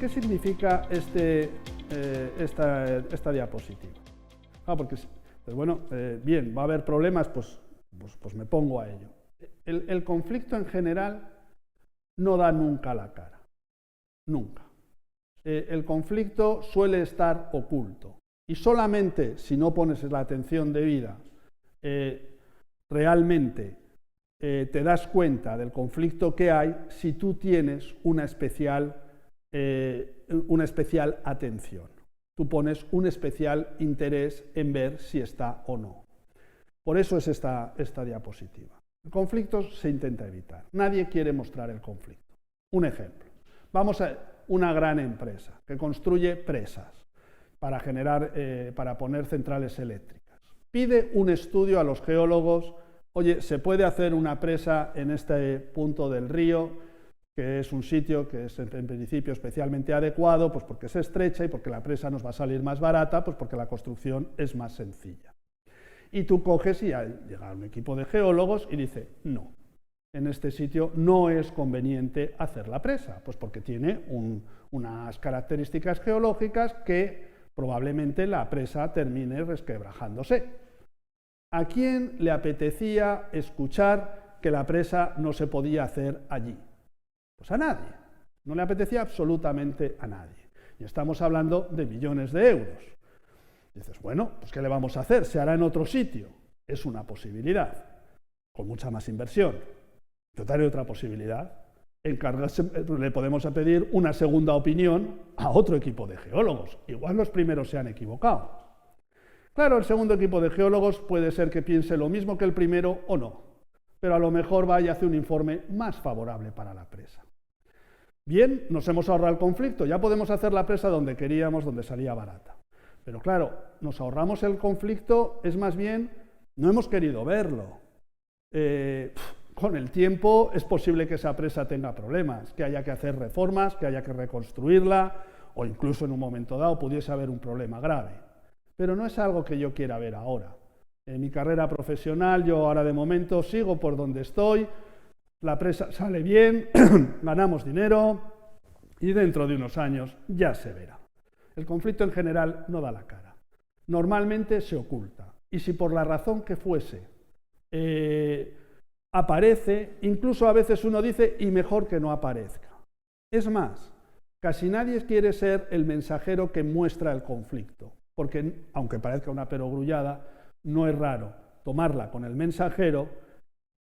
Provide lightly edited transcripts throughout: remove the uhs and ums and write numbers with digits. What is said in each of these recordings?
¿qué significa esta diapositiva? Porque, pues bueno, bien, va a haber problemas, pues me pongo a ello. El conflicto en general no da nunca la cara, nunca. El conflicto suele estar oculto y solamente si no pones la atención debida, realmente te das cuenta del conflicto que hay si tú tienes una especial atención. Tú pones un especial interés en ver si está o no. Por eso es esta diapositiva. El conflicto se intenta evitar. Nadie quiere mostrar el conflicto. Un ejemplo. Vamos a una gran empresa que construye presas para poner centrales eléctricas. Pide un estudio a los geólogos. Oye, ¿se puede hacer una presa en este punto del río, que es un sitio que es en principio especialmente adecuado, pues porque es estrecha y porque la presa nos va a salir más barata, pues porque la construcción es más sencilla? Y tú coges y llega un equipo de geólogos y dice, no, en este sitio no es conveniente hacer la presa, pues porque tiene unas características geológicas que probablemente la presa termine resquebrajándose. ¿A quién le apetecía escuchar que la presa no se podía hacer allí? Pues a nadie. No le apetecía absolutamente a nadie. Y estamos hablando de millones de euros. Y dices, bueno, pues ¿qué le vamos a hacer? Se hará en otro sitio. Es una posibilidad, con mucha más inversión. Yo te haré otra posibilidad. Le podemos pedir una segunda opinión a otro equipo de geólogos. Igual los primeros se han equivocado. Claro, el segundo equipo de geólogos puede ser que piense lo mismo que el primero o no, pero a lo mejor va y hace un informe más favorable para la presa. Bien, nos hemos ahorrado el conflicto, ya podemos hacer la presa donde queríamos, donde salía barata. Pero claro, nos ahorramos el conflicto, es más bien, no hemos querido verlo. Con el tiempo es posible que esa presa tenga problemas, que haya que hacer reformas, que haya que reconstruirla, o incluso en un momento dado pudiese haber un problema grave. Pero no es algo que yo quiera ver ahora. En mi carrera profesional, yo ahora de momento sigo por donde estoy, la presa sale bien, ganamos dinero y dentro de unos años ya se verá. El conflicto en general no da la cara. Normalmente se oculta. Y si por la razón que fuese aparece, incluso a veces uno dice, y mejor que no aparezca. Es más, casi nadie quiere ser el mensajero que muestra el conflicto. Porque, aunque parezca una perogrullada, no es raro tomarla con el mensajero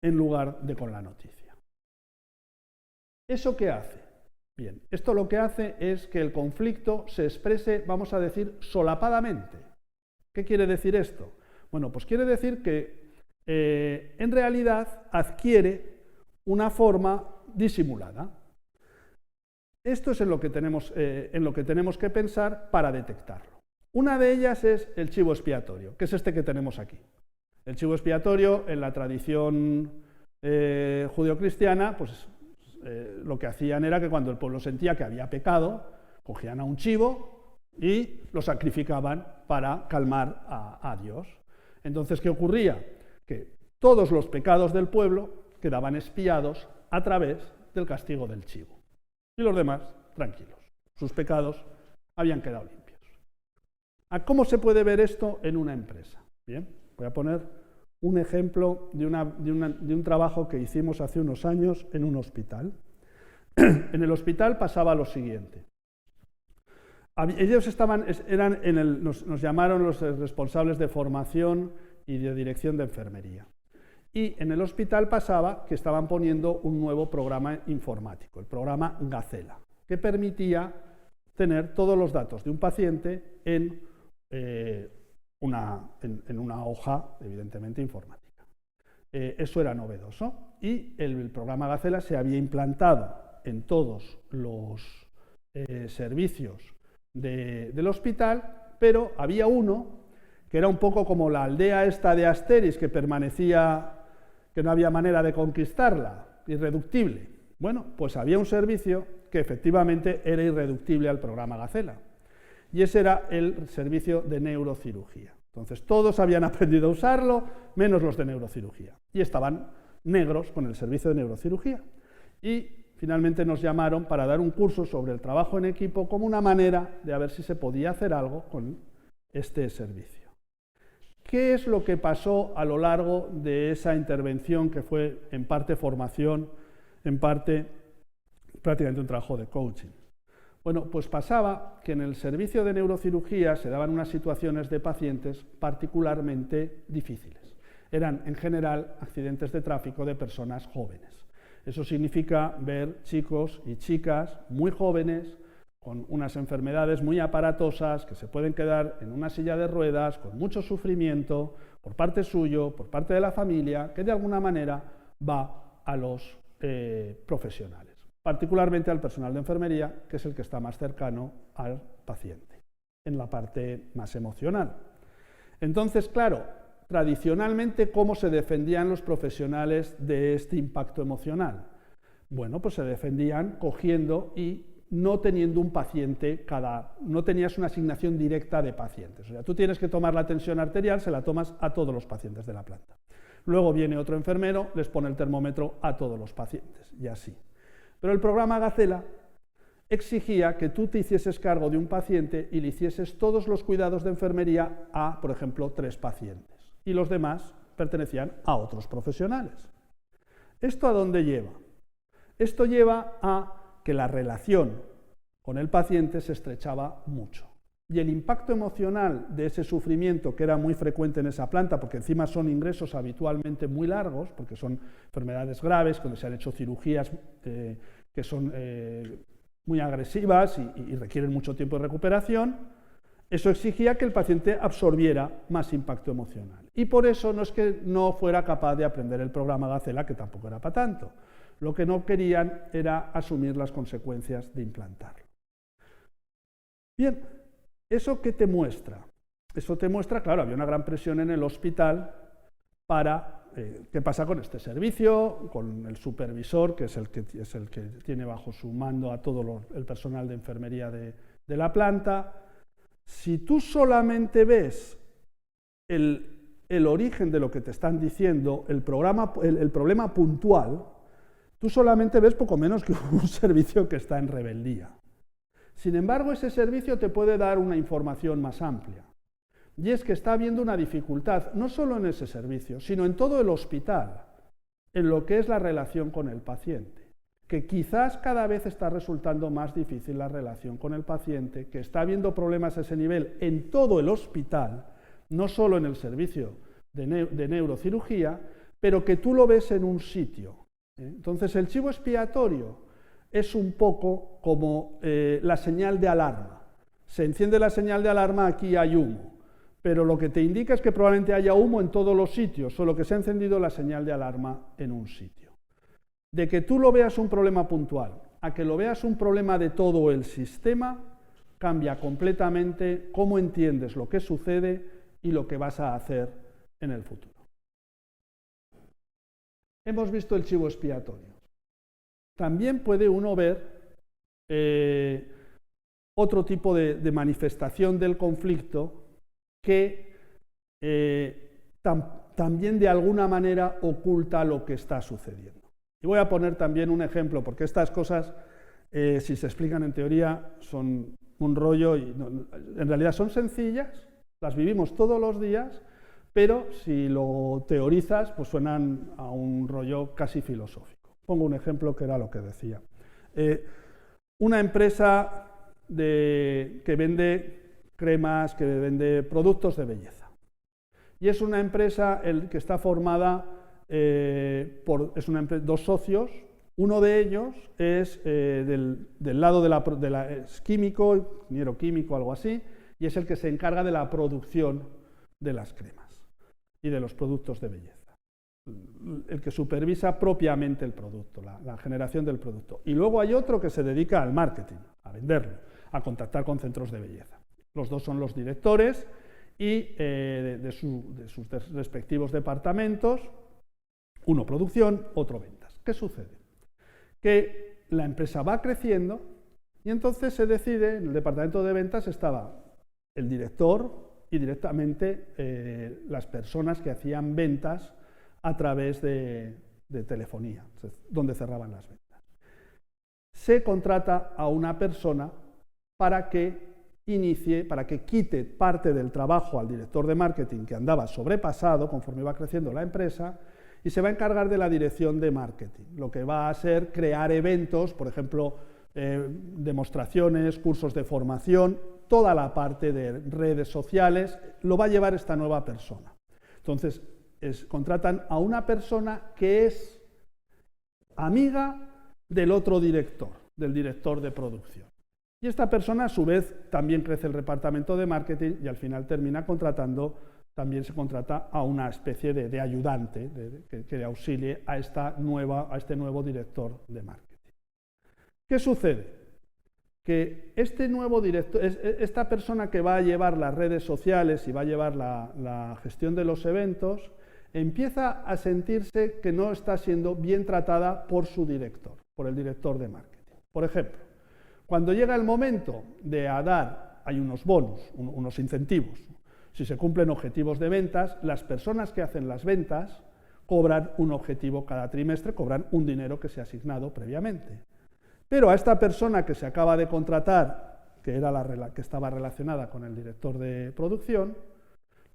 en lugar de con la noticia. ¿Eso qué hace? Bien, esto lo que hace es que el conflicto se exprese, vamos a decir, solapadamente. ¿Qué quiere decir esto? Bueno, pues quiere decir que en realidad adquiere una forma disimulada. Esto es en lo que tenemos que pensar para detectarlo. Una de ellas es el chivo expiatorio, que es este que tenemos aquí. El chivo expiatorio, en la tradición judeocristiana, pues lo que hacían era que cuando el pueblo sentía que había pecado, cogían a un chivo y lo sacrificaban para calmar a Dios. Entonces, ¿qué ocurría? Que todos los pecados del pueblo quedaban expiados a través del castigo del chivo. Y los demás, tranquilos. Sus pecados habían quedado limpios. ¿Cómo se puede ver esto en una empresa? Bien, voy a poner un ejemplo de un trabajo que hicimos hace unos años en un hospital. En el hospital pasaba lo siguiente. Ellos nos llamaron los responsables de formación y de dirección de enfermería. Y en el hospital pasaba que estaban poniendo un nuevo programa informático, el programa Gacela, que permitía tener todos los datos de un paciente en una hoja, evidentemente, informática. Eso era novedoso y el programa Gacela se había implantado en todos los servicios del hospital, pero había uno que era un poco como la aldea esta de Asteris, que permanecía, que no había manera de conquistarla, irreductible. Bueno, pues había un servicio que efectivamente era irreductible al programa Gacela. Y ese era el servicio de neurocirugía. Entonces, todos habían aprendido a usarlo, menos los de neurocirugía. Y estaban negros con el servicio de neurocirugía. Y finalmente nos llamaron para dar un curso sobre el trabajo en equipo como una manera de a ver si se podía hacer algo con este servicio. ¿Qué es lo que pasó a lo largo de esa intervención que fue en parte formación, en parte prácticamente un trabajo de coaching? Bueno, pues pasaba que en el servicio de neurocirugía se daban unas situaciones de pacientes particularmente difíciles. Eran, en general, accidentes de tráfico de personas jóvenes. Eso significa ver chicos y chicas muy jóvenes, con unas enfermedades muy aparatosas, que se pueden quedar en una silla de ruedas, con mucho sufrimiento, por parte suyo, por parte de la familia, que de alguna manera va a los profesionales, particularmente al personal de enfermería, que es el que está más cercano al paciente, en la parte más emocional. Entonces, claro, tradicionalmente, ¿cómo se defendían los profesionales de este impacto emocional? Bueno, pues se defendían cogiendo y no teniendo un paciente no tenías una asignación directa de pacientes. O sea, tú tienes que tomar la tensión arterial, se la tomas a todos los pacientes de la planta. Luego viene otro enfermero, les pone el termómetro a todos los pacientes, y así. Pero el programa Gacela exigía que tú te hicieses cargo de un paciente y le hicieses todos los cuidados de enfermería a, por ejemplo, 3 pacientes. Y los demás pertenecían a otros profesionales. ¿Esto a dónde lleva? Esto lleva a que la relación con el paciente se estrechaba mucho. Y el impacto emocional de ese sufrimiento, que era muy frecuente en esa planta, porque encima son ingresos habitualmente muy largos, porque son enfermedades graves, cuando se han hecho cirugías que son muy agresivas y requieren mucho tiempo de recuperación, eso exigía que el paciente absorbiera más impacto emocional. Y por eso no es que no fuera capaz de aprender el programa Gacela, que tampoco era para tanto. Lo que no querían era asumir las consecuencias de implantarlo. Bien, ¿eso qué te muestra? Eso te muestra, claro, había una gran presión en el hospital para qué pasa con este servicio, con el supervisor, que es el que tiene bajo su mando a todo el personal de enfermería de la planta. Si tú solamente ves el origen de lo que te están diciendo, el problema puntual, tú solamente ves poco menos que un servicio que está en rebeldía. Sin embargo, ese servicio te puede dar una información más amplia. Y es que está habiendo una dificultad, no solo en ese servicio, sino en todo el hospital, en lo que es la relación con el paciente. Que quizás cada vez está resultando más difícil la relación con el paciente, que está habiendo problemas a ese nivel en todo el hospital, no solo en el servicio de neurocirugía, pero que tú lo ves en un sitio. Entonces, el chivo expiatorio es un poco como la señal de alarma. Se enciende la señal de alarma, aquí hay humo, pero lo que te indica es que probablemente haya humo en todos los sitios, solo que se ha encendido la señal de alarma en un sitio. De que tú lo veas un problema puntual a que lo veas un problema de todo el sistema, cambia completamente cómo entiendes lo que sucede y lo que vas a hacer en el futuro. Hemos visto el chivo expiatorio. También puede uno ver otro tipo de manifestación del conflicto que también de alguna manera oculta lo que está sucediendo. Y voy a poner también un ejemplo, porque estas cosas, si se explican en teoría, son un rollo y en realidad son sencillas, las vivimos todos los días, pero si lo teorizas, pues suenan a un rollo casi filosófico. Pongo un ejemplo que era lo que decía. Una empresa que vende cremas, que vende productos de belleza. Y es una empresa que está formada por dos socios. Uno de ellos es del lado es químico, ingeniero químico, algo así, y es el que se encarga de la producción de las cremas y de los productos de belleza. El que supervisa propiamente el producto, la generación del producto. Y luego hay otro que se dedica al marketing, a venderlo, a contactar con centros de belleza. Los dos son los directores y de sus respectivos departamentos, uno producción, otro ventas. ¿Qué sucede? Que la empresa va creciendo y entonces se decide, en el departamento de ventas estaba el director y directamente las personas que hacían ventas a través de telefonía, donde cerraban las ventas. se contrata a una persona para que quite parte del trabajo al director de marketing que andaba sobrepasado conforme iba creciendo la empresa y se va a encargar de la dirección de marketing. Lo que va a ser crear eventos, por ejemplo, demostraciones, cursos de formación, toda la parte de redes sociales, lo va a llevar esta nueva persona. Entonces, contratan a una persona que es amiga del otro director, del director de producción. Y esta persona, a su vez, también crece el departamento de marketing y al final termina también se contrata a una especie de ayudante que le auxilie a este nuevo director de marketing. ¿Qué sucede? Que este nuevo director, esta persona que va a llevar las redes sociales y va a llevar la gestión de los eventos, empieza a sentirse que no está siendo bien tratada por su director, por el director de marketing. Por ejemplo, cuando llega el momento de hay unos bonos, unos incentivos. Si se cumplen objetivos de ventas, las personas que hacen las ventas cobran un objetivo cada trimestre, cobran un dinero que se ha asignado previamente. Pero a esta persona que se acaba de contratar, que estaba relacionada con el director de producción,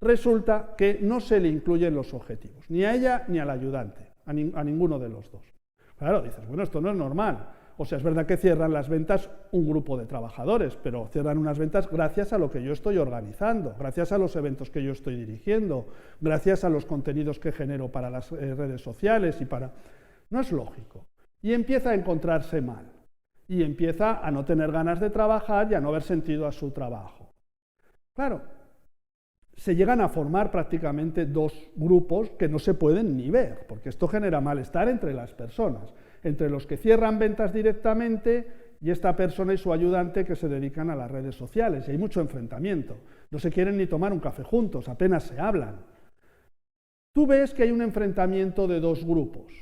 resulta que no se le incluyen los objetivos, ni a ella ni al ayudante, a ninguno de los dos. Claro, dices, bueno, esto no es normal. O sea, es verdad que cierran las ventas un grupo de trabajadores, pero cierran unas ventas gracias a lo que yo estoy organizando, gracias a los eventos que yo estoy dirigiendo, gracias a los contenidos que genero para las redes sociales No es lógico. Y empieza a encontrarse mal. Y empieza a no tener ganas de trabajar y a no haber sentido a su trabajo. Claro, se llegan a formar prácticamente dos grupos que no se pueden ni ver, porque esto genera malestar entre las personas, entre los que cierran ventas directamente y esta persona y su ayudante que se dedican a las redes sociales. Y hay mucho enfrentamiento. No se quieren ni tomar un café juntos, apenas se hablan. Tú ves que hay un enfrentamiento de dos grupos.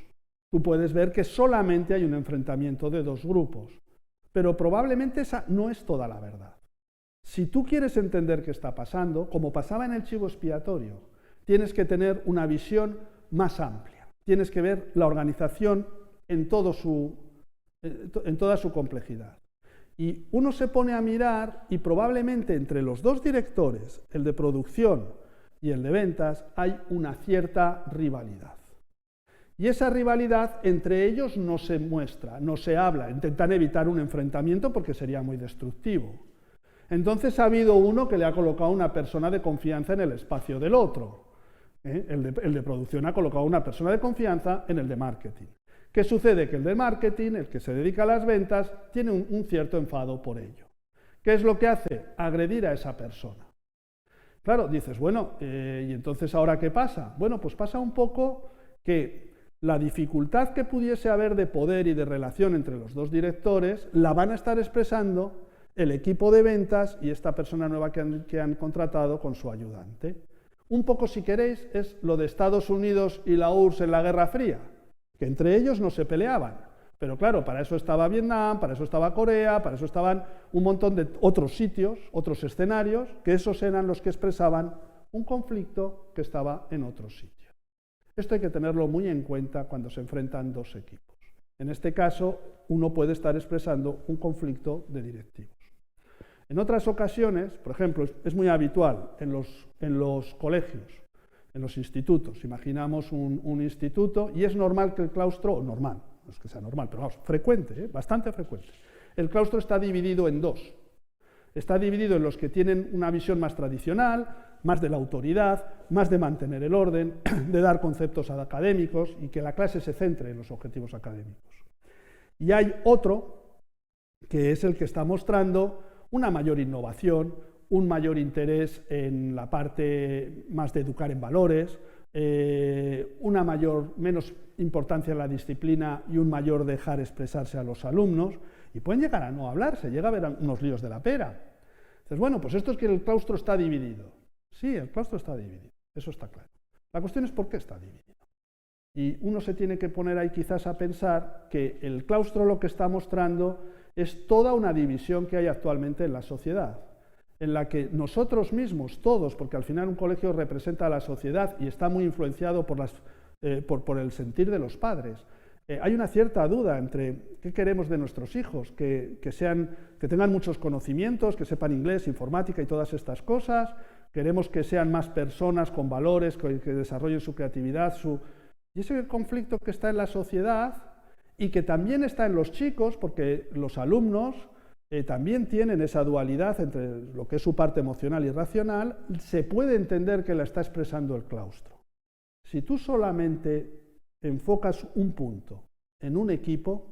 Tú puedes ver que solamente hay un enfrentamiento de dos grupos. Pero probablemente esa no es toda la verdad. Si tú quieres entender qué está pasando, como pasaba en el chivo expiatorio, tienes que tener una visión más amplia. Tienes que ver la organización en toda su complejidad. Y uno se pone a mirar y probablemente entre los dos directores, el de producción y el de ventas, hay una cierta rivalidad. Y esa rivalidad entre ellos no se muestra, no se habla, intentan evitar un enfrentamiento porque sería muy destructivo. Entonces ha habido uno que le ha colocado una persona de confianza en el espacio del otro. El de producción ha colocado una persona de confianza en el de marketing. ¿Qué sucede? Que el de marketing, el que se dedica a las ventas, tiene un cierto enfado por ello. ¿Qué es lo que hace? Agredir a esa persona. Claro, dices, bueno, ¿y entonces ahora qué pasa? Bueno, pues pasa un poco que la dificultad que pudiese haber de poder y de relación entre los dos directores la van a estar expresando el equipo de ventas y esta persona nueva que han contratado con su ayudante. Un poco, si queréis, es lo de Estados Unidos y la URSS en la Guerra Fría, que entre ellos no se peleaban. Pero claro, para eso estaba Vietnam, para eso estaba Corea, para eso estaban un montón de otros sitios, otros escenarios, que esos eran los que expresaban un conflicto que estaba en otros sitios. Esto hay que tenerlo muy en cuenta cuando se enfrentan dos equipos. En este caso, uno puede estar expresando un conflicto de directivos. En otras ocasiones, por ejemplo, es muy habitual en los colegios, en los institutos. Imaginamos un instituto y es normal que el claustro, normal, no es que sea normal, pero vamos, frecuente, bastante frecuente. El claustro está dividido en dos. Está dividido en los que tienen una visión más tradicional, más de la autoridad, más de mantener el orden, de dar conceptos académicos y que la clase se centre en los objetivos académicos. Y hay otro que es el que está mostrando una mayor innovación, un mayor interés en la parte más de educar en valores, menos importancia en la disciplina y un mayor dejar expresarse a los alumnos, y pueden llegar a no hablarse, llega a haber unos líos de la pera. Entonces, bueno, pues esto es que el claustro está dividido. Sí, el claustro está dividido, eso está claro. La cuestión es por qué está dividido. Y uno se tiene que poner ahí quizás a pensar que el claustro lo que está mostrando es toda una división que hay actualmente en la sociedad, en la que nosotros mismos, todos, porque al final un colegio representa a la sociedad y está muy influenciado por el sentir de los padres, hay una cierta duda entre qué queremos de nuestros hijos, que tengan muchos conocimientos, que sepan inglés, informática y todas estas cosas. Queremos que sean más personas con valores, que desarrollen su creatividad, y ese conflicto que está en la sociedad y que también está en los chicos, porque los alumnos también tienen esa dualidad entre lo que es su parte emocional y racional, se puede entender que la está expresando el claustro. Si tú solamente enfocas un punto en un equipo,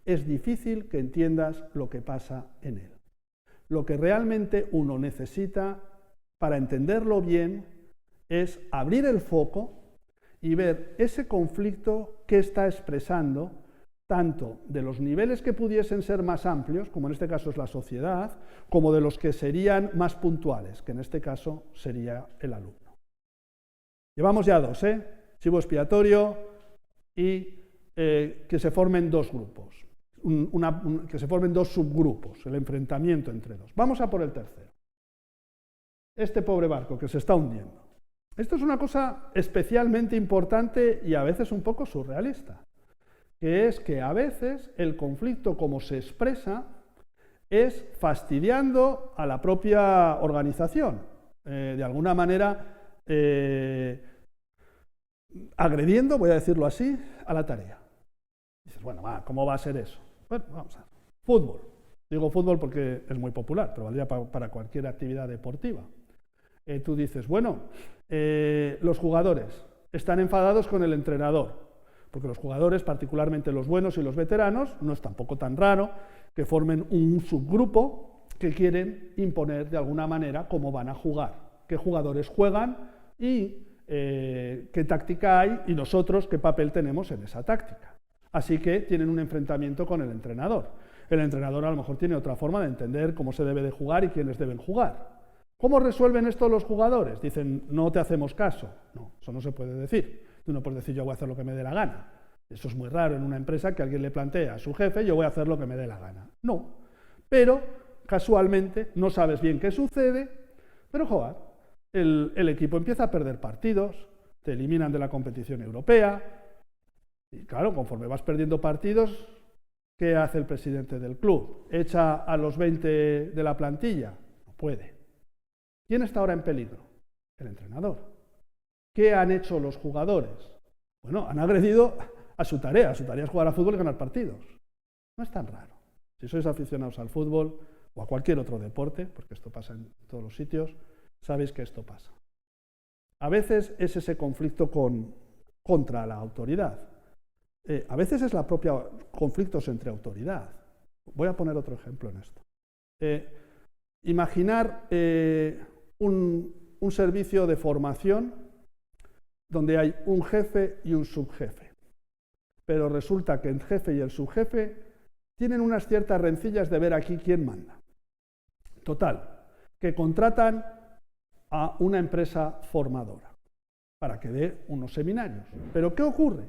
es difícil que entiendas lo que pasa en él. Lo que realmente uno necesita para entenderlo bien es abrir el foco y ver ese conflicto que está expresando, tanto de los niveles que pudiesen ser más amplios, como en este caso es la sociedad, como de los que serían más puntuales, que en este caso sería el alumno. Llevamos ya dos, chivo expiatorio y que se formen dos grupos, que se formen dos subgrupos, el enfrentamiento entre dos. Vamos a por el tercero. Este pobre barco que se está hundiendo. Esto es una cosa especialmente importante y a veces un poco surrealista, que es que a veces el conflicto como se expresa es fastidiando a la propia organización, de alguna manera agrediendo, voy a decirlo así, a la tarea. Dices, bueno, ¿cómo va a ser eso? Bueno, vamos a ver. Fútbol. Digo fútbol porque es muy popular, pero valdría para cualquier actividad deportiva. Tú dices, bueno, los jugadores están enfadados con el entrenador, porque los jugadores, particularmente los buenos y los veteranos, no es tampoco tan raro que formen un subgrupo que quieren imponer de alguna manera cómo van a jugar, qué jugadores juegan y qué táctica hay y nosotros qué papel tenemos en esa táctica. Así que tienen un enfrentamiento con el entrenador. El entrenador a lo mejor tiene otra forma de entender cómo se debe de jugar y quiénes deben jugar. ¿Cómo resuelven esto los jugadores? Dicen, no te hacemos caso. No, eso no se puede decir. Tú no puedes decir, yo voy a hacer lo que me dé la gana. Eso es muy raro en una empresa que alguien le plantea a su jefe, yo voy a hacer lo que me dé la gana. No. Pero, casualmente, no sabes bien qué sucede, pero joder, el equipo empieza a perder partidos, te eliminan de la competición europea, y claro, conforme vas perdiendo partidos, ¿qué hace el presidente del club? ¿Echa a los 20 de la plantilla? No puede. ¿Quién está ahora en peligro? El entrenador. ¿Qué han hecho los jugadores? Bueno, han agredido a su tarea es jugar al fútbol y ganar partidos. No es tan raro. Si sois aficionados al fútbol o a cualquier otro deporte, porque esto pasa en todos los sitios, sabéis que esto pasa. A veces es ese conflicto contra la autoridad. A veces es la propia conflictos entre autoridad. Voy a poner otro ejemplo en esto. Imaginar un servicio de formación donde hay un jefe y un subjefe. Pero resulta que el jefe y el subjefe tienen unas ciertas rencillas de ver aquí quién manda. Total, que contratan a una empresa formadora para que dé unos seminarios. ¿Pero qué ocurre?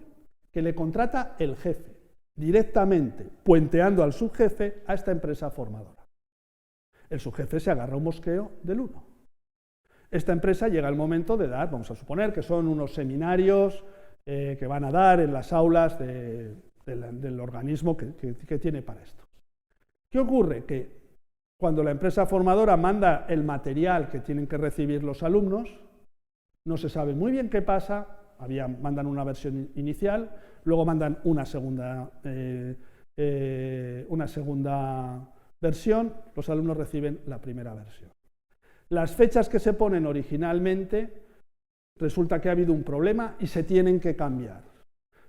Que le contrata el jefe, directamente, puenteando al subjefe a esta empresa formadora. El subjefe se agarra un mosqueo del uno. Esta empresa llega el momento de dar, vamos a suponer que son unos seminarios que van a dar en las aulas del organismo que tiene para esto. ¿Qué ocurre? Que cuando la empresa formadora manda el material que tienen que recibir los alumnos, no se sabe muy bien qué pasa, mandan una versión inicial, luego mandan una segunda versión, los alumnos reciben la primera versión. Las fechas que se ponen originalmente, resulta que ha habido un problema y se tienen que cambiar.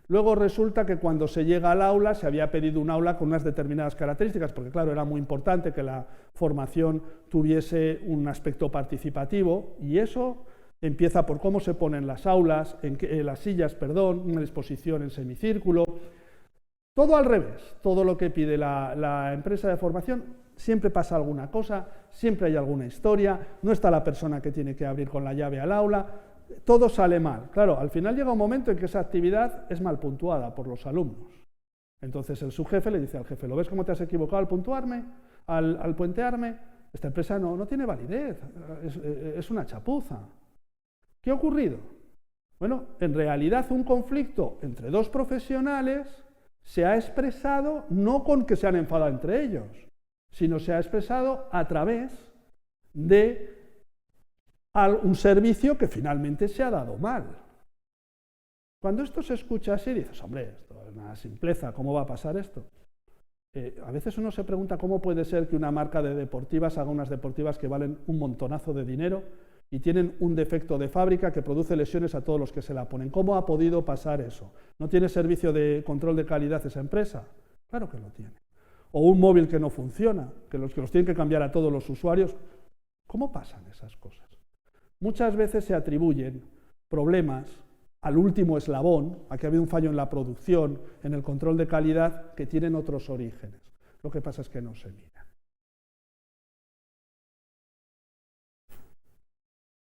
Luego resulta que cuando se llega al aula, se había pedido un aula con unas determinadas características, porque claro, era muy importante que la formación tuviese un aspecto participativo, y eso empieza por cómo se ponen las aulas, las sillas, una disposición en semicírculo, todo al revés, todo lo que pide la empresa de formación. Siempre pasa alguna cosa, siempre hay alguna historia, no está la persona que tiene que abrir con la llave al aula, todo sale mal. Claro, al final llega un momento en que esa actividad es mal puntuada por los alumnos. Entonces el subjefe le dice al jefe, ¿lo ves cómo te has equivocado al puntuarme, al puentearme? Esta empresa no tiene validez, es una chapuza. ¿Qué ha ocurrido? Bueno, en realidad un conflicto entre dos profesionales se ha expresado no con que se han enfadado entre ellos, sino se ha expresado a través de un servicio que finalmente se ha dado mal. Cuando esto se escucha así, dices, hombre, esto es una simpleza, ¿cómo va a pasar esto? A veces uno se pregunta cómo puede ser que una marca de deportivas haga unas deportivas que valen un montonazo de dinero y tienen un defecto de fábrica que produce lesiones a todos los que se la ponen. ¿Cómo ha podido pasar eso? ¿No tiene servicio de control de calidad esa empresa? Claro que lo tiene. O un móvil que no funciona, que los tienen que cambiar a todos los usuarios. ¿Cómo pasan esas cosas? Muchas veces se atribuyen problemas al último eslabón, a que ha habido un fallo en la producción, en el control de calidad, que tienen otros orígenes. Lo que pasa es que no se mira.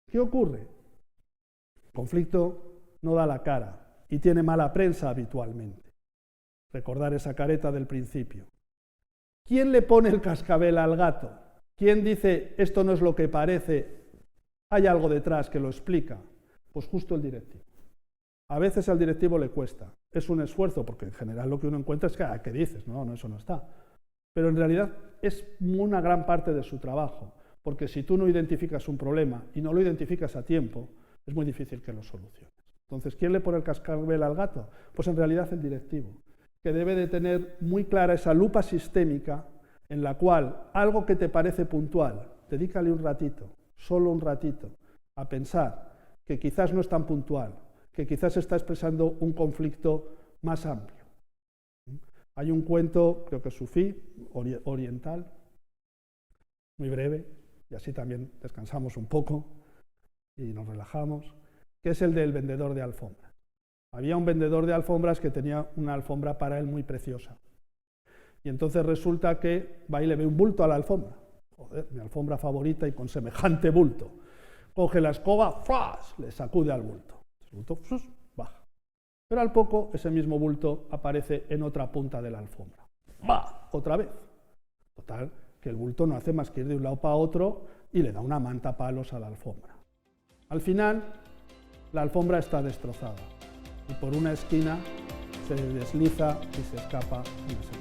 ¿Qué ocurre? El conflicto no da la cara y tiene mala prensa habitualmente. Recordar esa careta del principio. ¿Quién le pone el cascabel al gato? ¿Quién dice esto no es lo que parece? Hay algo detrás que lo explica. Pues justo el directivo. A veces al directivo le cuesta. Es un esfuerzo, porque en general lo que uno encuentra es que, ¿qué dices? No, eso no está. Pero en realidad es una gran parte de su trabajo, porque si tú no identificas un problema y no lo identificas a tiempo, es muy difícil que lo soluciones. Entonces, ¿quién le pone el cascabel al gato? Pues en realidad el directivo, que debe de tener muy clara esa lupa sistémica en la cual algo que te parece puntual, dedícale un ratito, solo un ratito, a pensar que quizás no es tan puntual, que quizás está expresando un conflicto más amplio. Hay un cuento, creo que es sufí, oriental, muy breve, y así también descansamos un poco y nos relajamos, que es el del vendedor de alfombras. Había un vendedor de alfombras que tenía una alfombra para él muy preciosa. Y entonces resulta que va y le ve un bulto a la alfombra. Joder, mi alfombra favorita y con semejante bulto. Coge la escoba, ¡fras!, le sacude al bulto. El bulto baja. Pero al poco ese mismo bulto aparece en otra punta de la alfombra. ¡Bah! Otra vez. Total, que el bulto no hace más que ir de un lado para otro y le da una manta palos a la alfombra. Al final, la alfombra está destrozada y por una esquina se desliza y se escapa y se